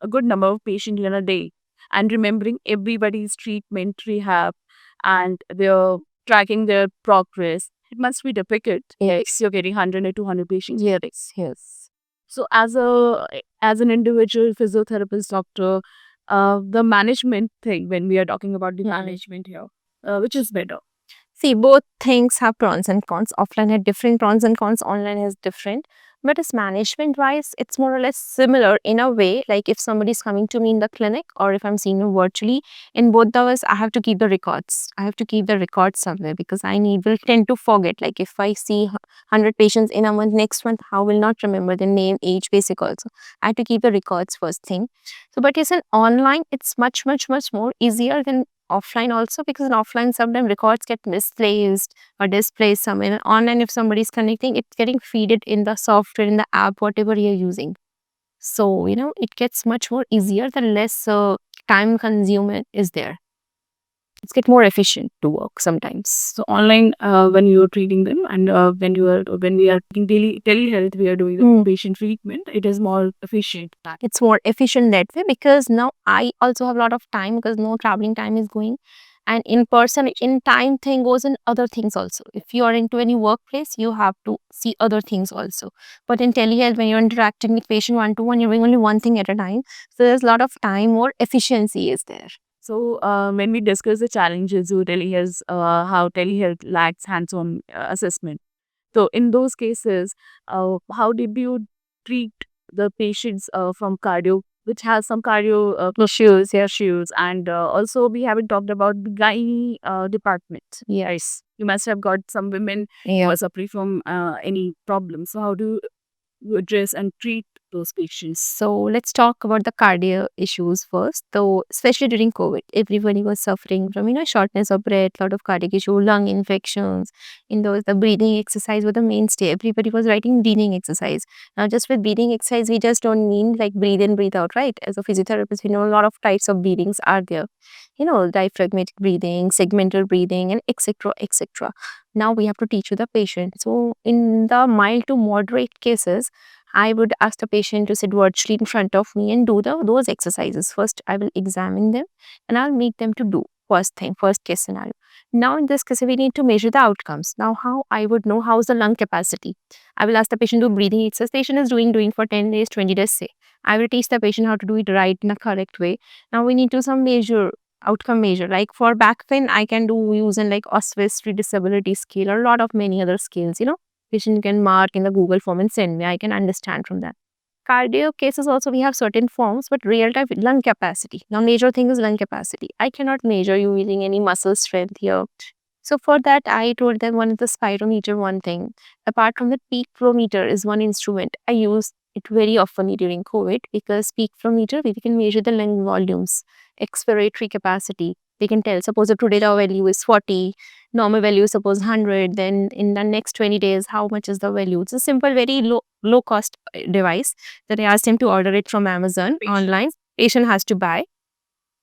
a good number of patients in a day, and remembering everybody's treatment, rehab, and they're tracking their progress. It must be difficult. Yes. You're getting 100 or 200 patients. Yes. So as an individual physiotherapist doctor, the management thing, when we are talking about the management here, which is better? See, both things have pros and cons. Offline had different pros and cons, online has different. But as management wise, it's more or less similar in a way. Like if somebody is coming to me in the clinic, or if I'm seeing them virtually, in both of us, I have to keep the records. I have to keep the records somewhere, because I will tend to forget. Like if I see 100 patients in a month, next month, I will not remember the name, age, basic also. I have to keep the records first thing. So, but yes, in online, it's much, much, much more easier than offline also, because in offline sometimes records get misplaced or displaced somewhere. Online, if somebody is connecting, it's getting feeded in the software, in the app, whatever you're using. So it gets much more easier. The less time consuming is there. It's get more efficient to work sometimes. So online, when you are treating them, and when we are taking telehealth, we are doing the patient treatment. It is more efficient. It's more efficient that way, because now I also have a lot of time, because no traveling time is going. And in person, in time thing goes in other things also. If you are into any workplace, you have to see other things also. But in telehealth, when you're interacting with patient one to one, you're doing only one thing at a time. So there's a lot of time or efficiency is there. So, when we discuss the challenges with telehealth, how telehealth lacks hands-on assessment. So, in those cases, how did you treat the patients from cardio, which has some cardio Issues, yeah. issues, and also we haven't talked about the gynae department. Yes. You must have got some women who Yeah. are suffering from any problems. So, how do you address and treat those patients? So let's talk about the cardio issues first. So especially during COVID, everybody was suffering from shortness of breath, lot of cardiac issue, lung infections. In those, the breathing exercise was the mainstay. Everybody was writing breathing exercise. Now, just with breathing exercise, we just don't mean like breathe in, breathe out, right? As a physiotherapist, we know a lot of types of breathings are there. Diaphragmatic breathing, segmental breathing, and etc. etc. Now we have to teach you the patient. So in the mild to moderate cases, I would ask the patient to sit virtually in front of me and do those exercises. First, I will examine them and I'll make them to do first thing, first case scenario. Now, in this case, we need to measure the outcomes. Now, how I would know how is the lung capacity? I will ask the patient to do breathing exercise. Patient is doing for 10 days, 20 days, say. I will teach the patient how to do it right in a correct way. Now, we need to some measure outcome measure. Like for back pain, I can do using like Oswestry disability scale or a lot of many other scales, patient can mark in the Google form and send me. I can understand from that. Cardio cases also we have certain forms, but real time lung capacity. Now, major thing is lung capacity. I cannot measure you using any muscle strength here. So for that, I told them one is the spirometer, one thing. Apart from that, peak flow meter is one instrument. I use it very often during COVID because peak flow meter, we can measure the lung volumes, expiratory capacity. They can tell, suppose if today the value is 40, normal value is suppose 100, then in the next 20 days, how much is the value? It's a simple, very low cost device that I asked him to order it from Amazon online. Patient has to buy.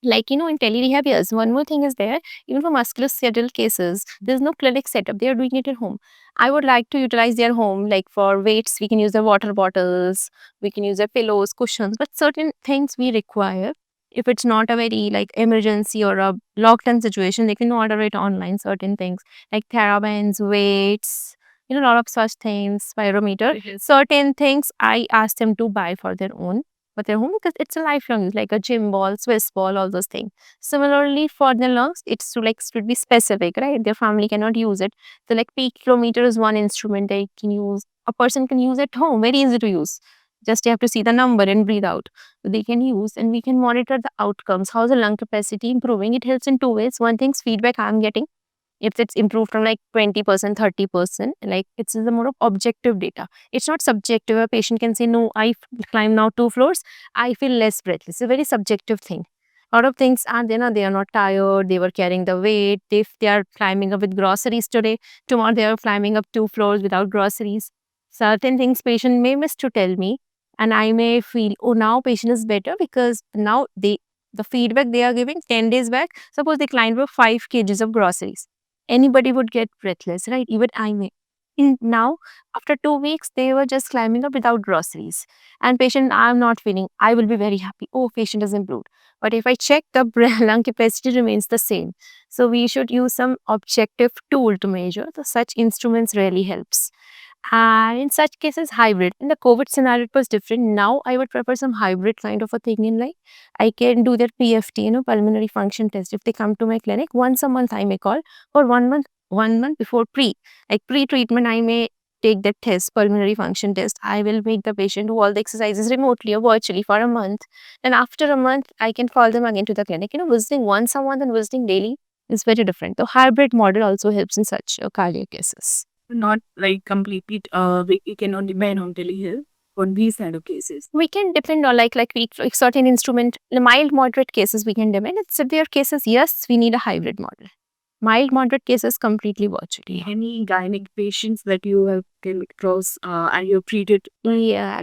Like, in telerehab, yes, one more thing is there, even for musculoskeletal cases, there's no clinic setup. They are doing it at home. I would like to utilize their home, like for weights, we can use their water bottles, we can use their pillows, cushions, but certain things we require. If it's not a very like emergency or a lockdown situation, they can order it online, certain things like TheraBands, weights, a lot of such things, spirometer. Certain things I ask them to buy for their own but their home because it's a lifelong use, like a gym ball, Swiss ball, all those things. Similarly, for the lungs, it's to like should be specific, right? Their family cannot use it. So like peak flow meter is one instrument they can use. A person can use at home, very easy to use. Just you have to see the number and breathe out. So they can use and we can monitor the outcomes. How's the lung capacity improving? It helps in two ways. One thing's feedback I'm getting if it's improved from like 20%, 30%, like it's the more of objective data. It's not subjective. A patient can say, no, I climb now 2 floors, I feel less breathless. It's a very subjective thing. A lot of things are there, they are not tired, they were carrying the weight. If they are climbing up with groceries today, tomorrow they are climbing up 2 floors without groceries. Certain things patient may miss to tell me, and I may feel, oh, now patient is better because now the feedback they are giving 10 days back, suppose they climbed up 5 kgs of groceries, anybody would get breathless, right? Even I may. Now, after 2 weeks, they were just climbing up without groceries. And patient, I'm not feeling, I will be very happy. Oh, patient has improved. But if I check, the lung capacity remains the same. So we should use some objective tool to measure. So such instruments really helps. And in such cases, hybrid. In the COVID scenario, it was different. Now I would prefer some hybrid kind of a thing in like I can do their PFT, pulmonary function test. If they come to my clinic once a month, I may call for 1 month before like pre-treatment, I may take that test, pulmonary function test. I will make the patient do all the exercises remotely or virtually for a month. And after a month, I can call them again to the clinic. Visiting once a month and visiting daily is very different. The hybrid model also helps in such cardiac cases. Not like completely, we cannot depend on telehealth for these kind of cases. We can depend on like certain instrument. In mild moderate cases we can depend. In severe cases, yes, we need a hybrid model. Mild moderate cases completely virtually. Any gynec patients that you have came across and you've treated? Yeah.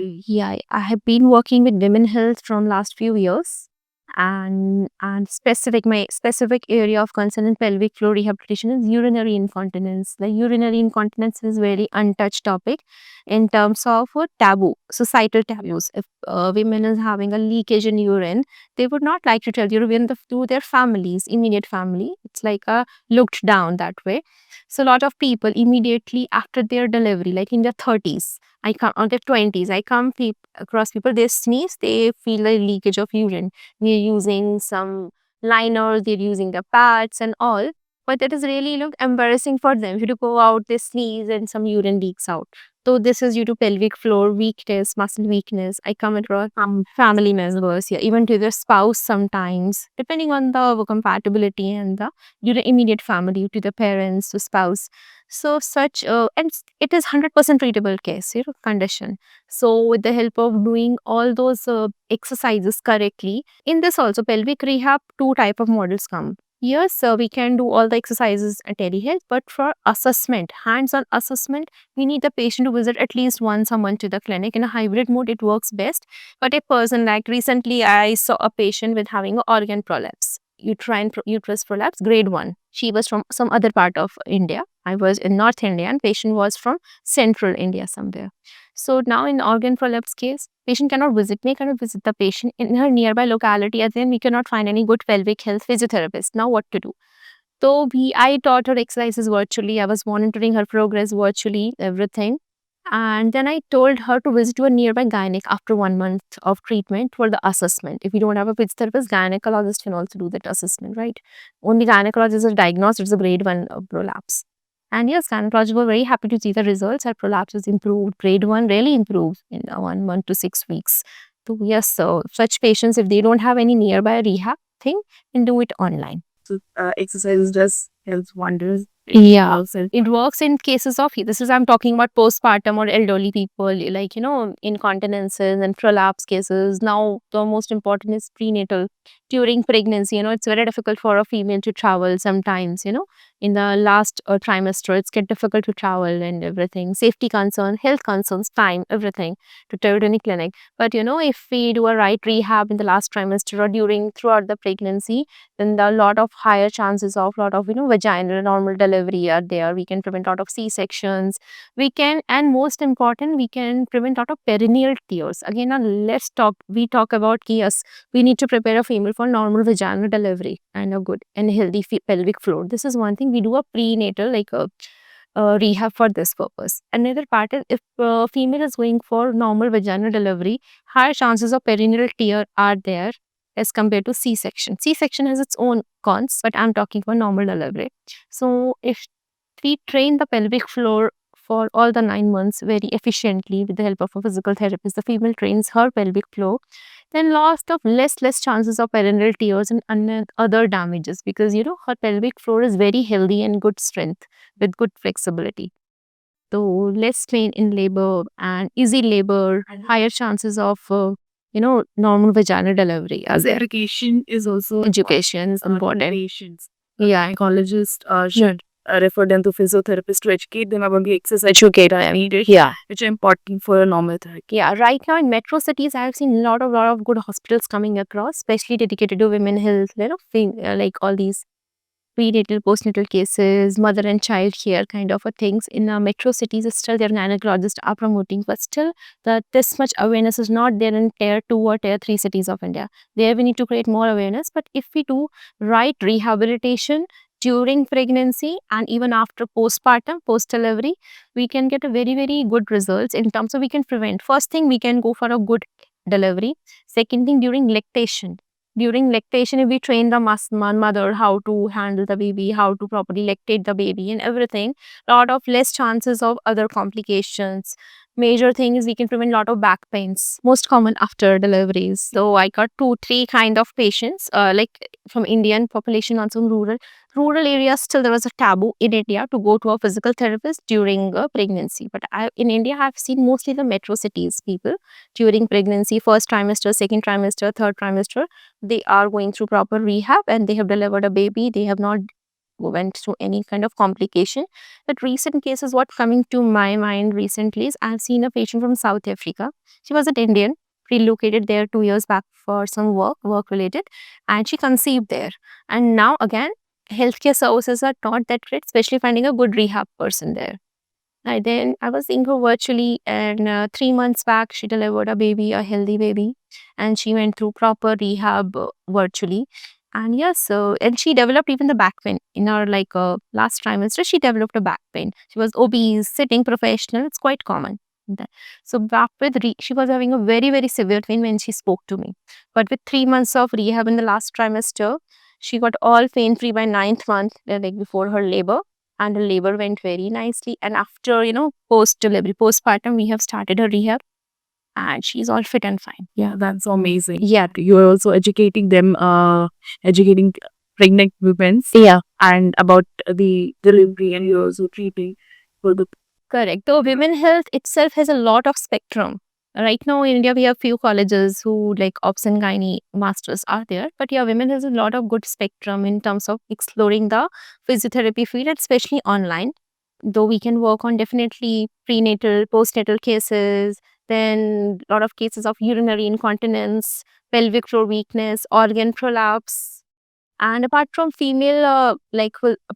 I have been working with women health from last few years. And specific my specific area of concern in pelvic floor rehabilitation is urinary incontinence. The urinary incontinence is very untouched topic in terms of taboo, societal taboos. If women is having a leakage in urine, they would not like to tell to their families, immediate family. It's like a looked down that way. So a lot of people immediately after their delivery, like in their 30s, I come on their 20s, I come across people, they sneeze, they feel a leakage of urine. They're using some liners, they're using the pads and all. But that is really embarrassing for them. If you go out, they sneeze and some urine leaks out. So this is due to pelvic floor weakness, muscle weakness. I come across family members here, even to their spouse sometimes, depending on the compatibility and the due to immediate family, to the parents, to spouse. So such it is 100% treatable case, condition. So with the help of doing all those exercises correctly, in this also pelvic rehab, two type of models come. Yes, so we can do all the exercises at telehealth, but for assessment, hands-on assessment, we need the patient to visit at least once a month to the clinic. In a hybrid mode, it works best. But a person, like recently, I saw a patient with having an organ prolapse, uterus prolapse, grade 1. She was from some other part of India. I was in North India, and patient was from Central India somewhere. So now in organ prolapse case, patient cannot visit me, cannot visit the patient in her nearby locality, and then we cannot find any good pelvic health physiotherapist. Now what to do? So I taught her exercises virtually. I was monitoring her progress virtually, everything. And then I told her to visit to a nearby gynec after 1 month of treatment for the assessment. If you don't have a physiotherapist, gynecologist can also do that assessment, right? Only gynecologist is diagnosed, it's a grade 1 prolapse. And yes, gynecologists were very happy to see the results. Her prolapse is improved. Grade 1 really improved in 1 month to 6 weeks. So yes, so such patients, if they don't have any nearby rehab thing, can do it online. So exercises does helps wonders. Yeah, Also, it works in cases of this is I'm talking about postpartum or elderly people, like incontinences and prolapse cases. Now the most important is prenatal during pregnancy. It's very difficult for a female to travel sometimes. In the last trimester, it's get difficult to travel and everything. Safety concern, health concerns, time, everything to tell to any clinic. But if we do a right rehab in the last trimester or throughout the pregnancy, then there are a lot of higher chances of lot of vaginal normal delivery are there. We can prevent a lot of C-sections. We can, and most important, we can prevent a lot of perineal tears. Again, now we talk about yes, we need to prepare a female for normal vaginal delivery and a good and healthy pelvic floor. This is one thing. We do a prenatal like a rehab for this purpose. Another part is if female is going for normal vaginal delivery, higher chances of perineal tear are there as compared to C-section. C-section has its own cons, but I'm talking about normal delivery. So if we train the pelvic floor for all the 9 months very efficiently with the help of a physical therapist, the female trains her pelvic floor, then lost of less chances of perineal tears and other damages, because her pelvic floor is very healthy and good strength with good flexibility. So less pain in labor and easy labor, higher chances of normal vaginal delivery as there. education is also Education is to important. patients. Yeah. Gynecologist should refer them to physiotherapists to educate them about the exercise educate I needed, Yeah. which are important for a normal therapy. Yeah, right now in metro cities, I have seen a lot of good hospitals coming across, especially dedicated to women health, like all these prenatal, postnatal cases, mother and child care kind of a things. In metro cities, still their gynecologists are promoting, but still this much awareness is not there in tier 2 or tier 3 cities of India. There we need to create more awareness, but if we do right rehabilitation during pregnancy and even after postpartum, post-delivery, we can get a very good results in terms of we can prevent. First thing, we can go for a good delivery. Second thing, during lactation, if we train the mother how to handle the baby, how to properly lactate the baby and everything, lot of less chances of other complications. Major thing is we can prevent lot of back pains, most common after deliveries. So I got 2-3 kind of patients, like from Indian population, also rural areas. Still there was a taboo in India to go to a physical therapist during pregnancy, but in India I've seen mostly the metro cities people during pregnancy, first trimester, second trimester, third trimester, they are going through proper rehab and they have delivered a baby. They have not went through any kind of complication. But recent cases, what coming to my mind recently is I've seen a patient from South Africa. She was an Indian, relocated there 2 years back for some work related, and she conceived there. And now again, healthcare services are not that great, especially finding a good rehab person there. And then I was seeing her virtually, and 3 months back, she delivered a baby, a healthy baby, and she went through proper rehab virtually. And yes, so and she developed even the back pain in her last trimester. She developed a back pain. She was obese, sitting professional. It's quite common. So back with she was having a very severe pain when she spoke to me. But with 3 months of rehab in the last trimester, she got all pain free by ninth month, like before her labor, and the labor went very nicely. And after, post delivery, postpartum, we have started her rehab, and she's all fit and fine. Yeah, that's amazing. Yeah. You're also educating them, educating pregnant women Yeah. and about the delivery, and you're also treating for the Correct. So women health itself has a lot of spectrum. Right now in India, we have few colleges who like obs and gynae masters are there. But yeah, women has a lot of good spectrum in terms of exploring the physiotherapy field, especially online. Though we can work on definitely prenatal, postnatal cases, then a lot of cases of urinary incontinence, pelvic floor weakness, organ prolapse. And apart from female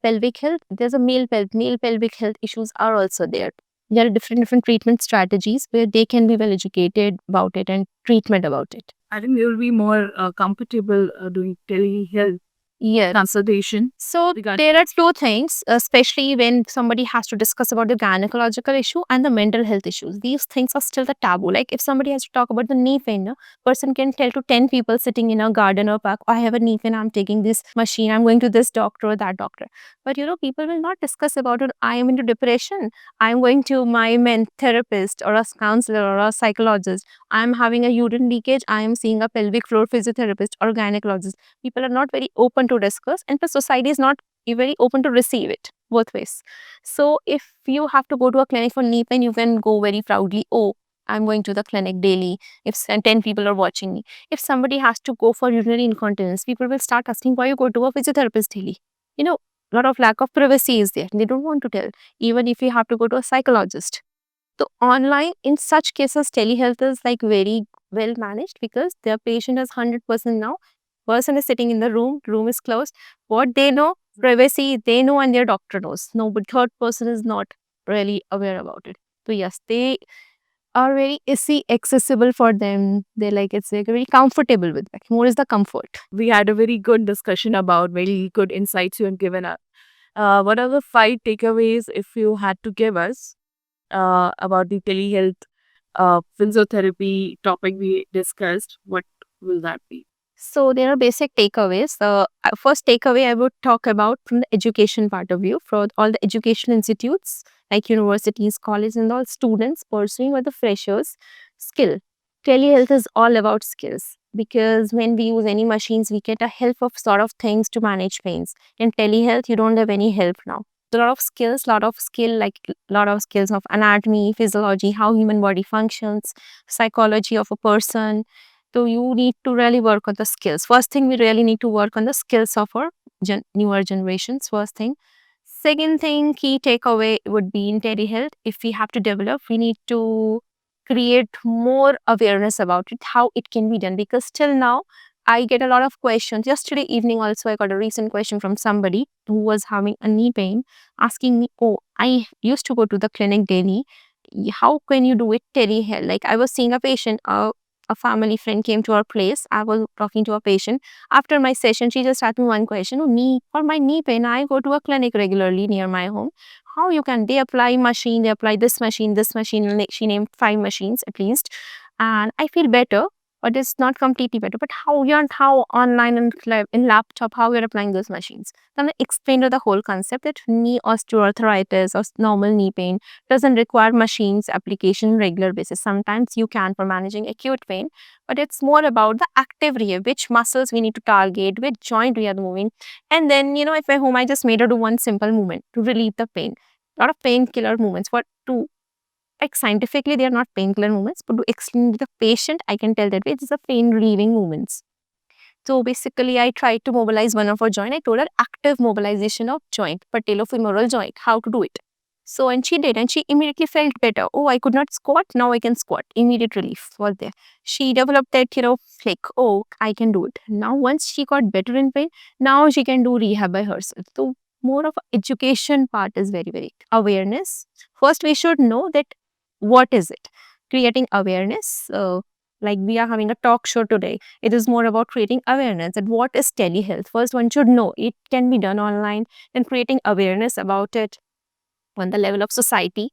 pelvic health, there's a male pelvic health issues are also there. There are different treatment strategies where they can be well educated about it and treatment about it. I think they will be more comfortable doing telehealth Yes. consultation. So Regard- there are two things, especially when somebody has to discuss about the gynecological issue and the mental health issues. These things are still the taboo. Like if somebody has to talk about the knee pain, no, person can tell to 10 people sitting in a garden or park, I have a knee pain, I'm taking this machine, I'm going to this doctor or that doctor. But people will not discuss about it. I am into depression, I'm going to my therapist or a counselor or a psychologist. I'm having a urine leakage, I am seeing a pelvic floor physiotherapist or gynecologist. People are not very open to discuss, and the society is not very open to receive it both ways. So if you have to go to a clinic for knee pain, you can go very proudly, oh, I'm going to the clinic daily if 10 people are watching me. If somebody has to go for urinary incontinence, people will start asking why you go to a physiotherapist daily. A lot of lack of privacy is there. They don't want to tell, even if you have to go to a psychologist. So online, in such cases, telehealth is like very well managed because their patient is 100% now. Person is sitting in the room is closed. What they know, privacy, they know, and their doctor knows. No, but third person is not really aware about it. So yes, they are very easy accessible for them. They like it's like very comfortable with that. More is the comfort. we had a very good discussion about very good insights you have given us. What are the 5 takeaways if you had to give us about the telehealth physiotherapy topic we discussed? What will that be? So there are basic takeaways. The first takeaway I would talk about from the education part of view for all the education institutes like universities, colleges, and all students pursuing with the freshers skill. Telehealth is all about skills because when we use any machines, we get a help of sort of things to manage pains. In telehealth, you don't have any help now. A lot of skills, lot of skills of anatomy, physiology, how human body functions, psychology of a person. So you need to really work on the skills. First thing, we really need to work on the skills of our newer generations. First thing. Second thing, key takeaway would be in telehealth. If we have to develop, we need to create more awareness about it, how it can be done. Because till now, I get a lot of questions. Yesterday evening also, I got a recent question from somebody who was having a knee pain, asking me, oh, I used to go to the clinic daily. How can you do it telehealth? Like I was seeing a patient, a family friend came to our place. I was talking to a patient. After my session, she just asked me one question. Oh, for my knee pain, I go to a clinic regularly near my home. How you can? They apply machine, they apply this machine. She named 5 machines at least. And I feel better, but it's not completely better. But how online and in laptop, how you're applying those machines? Then I explained her the whole concept that knee osteoarthritis or normal knee pain doesn't require machines application on regular basis. Sometimes you can for managing acute pain, but it's more about the active rehab, which muscles we need to target, which joint we are moving. And then, at my home, I just made her do one simple movement to relieve the pain. A lot of painkiller movements. Like scientifically, they are not painkiller movements, but to explain to the patient, I can tell that it is a pain relieving movements. So basically, I tried to mobilize one of our joint. I told her active mobilization of joint, patellofemoral joint, how to do it. So, and she did, and she immediately felt better. Oh, I could not squat, now I can squat. Immediate relief was there. She developed that, like, oh, I can do it. Now, once she got better in pain, now she can do rehab by herself. So, more of a education part is very, very awareness. First, we should know that what is it? Creating awareness. Like we are having a talk show today. It is more about creating awareness that what is telehealth. First, one should know it can be done online and creating awareness about it on the level of society.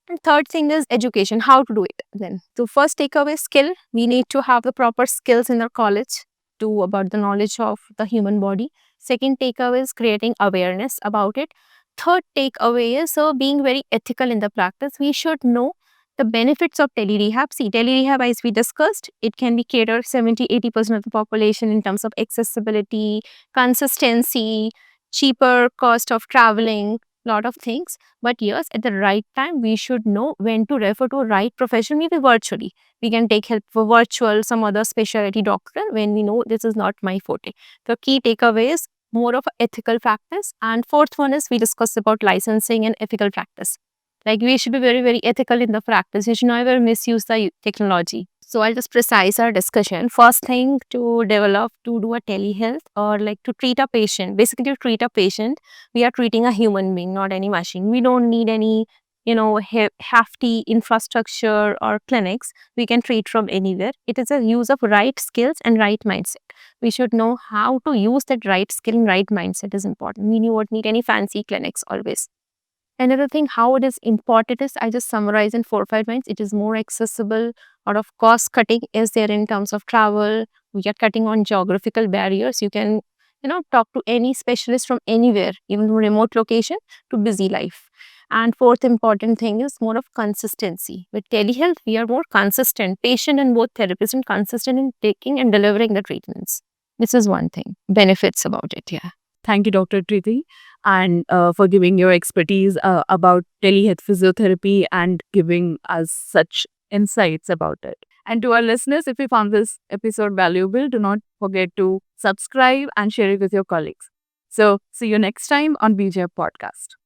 And third thing is education, how to do it then. So first takeaway skill, we need to have the proper skills in our college to about the knowledge of the human body. Second takeaway is creating awareness about it. Third takeaway is being very ethical in the practice. We should know the benefits of tele-rehab. See, tele-rehab, as we discussed, it can be catered 70-80% of the population in terms of accessibility, consistency, cheaper cost of traveling, lot of things. But yes, at the right time, we should know when to refer to a right profession, maybe virtually. We can take help for virtual, some other specialty doctor when we know this is not my forte. The key takeaway is more of ethical practice. And fourth one is we discussed about licensing and ethical practice. Like we should be very, very ethical in the practice. We should never misuse the technology. So I'll just precise our discussion. First thing to develop to do a telehealth or like to treat a patient. Basically, to treat a patient, we are treating a human being, not any machine. We don't need any, hefty infrastructure or clinics. We can treat from anywhere. It is a use of right skills and right mindset. We should know how to use that right skill and right mindset is important. We won't need any fancy clinics always. Another thing, how it is important is I just summarize in 4 or 5 minutes. It is more accessible. A lot of cost cutting is there in terms of travel. We are cutting on geographical barriers. You can, talk to any specialist from anywhere, even from remote location to busy life. And fourth important thing is more of consistency. With telehealth, we are more consistent, patient and both therapists and consistent in taking and delivering the treatments. This is one thing, benefits about it. Yeah. Thank you, Dr. Triti, and for giving your expertise about telehealth physiotherapy and giving us such insights about it. And to our listeners, if you found this episode valuable, do not forget to subscribe and share it with your colleagues. So, see you next time on BJ Podcast.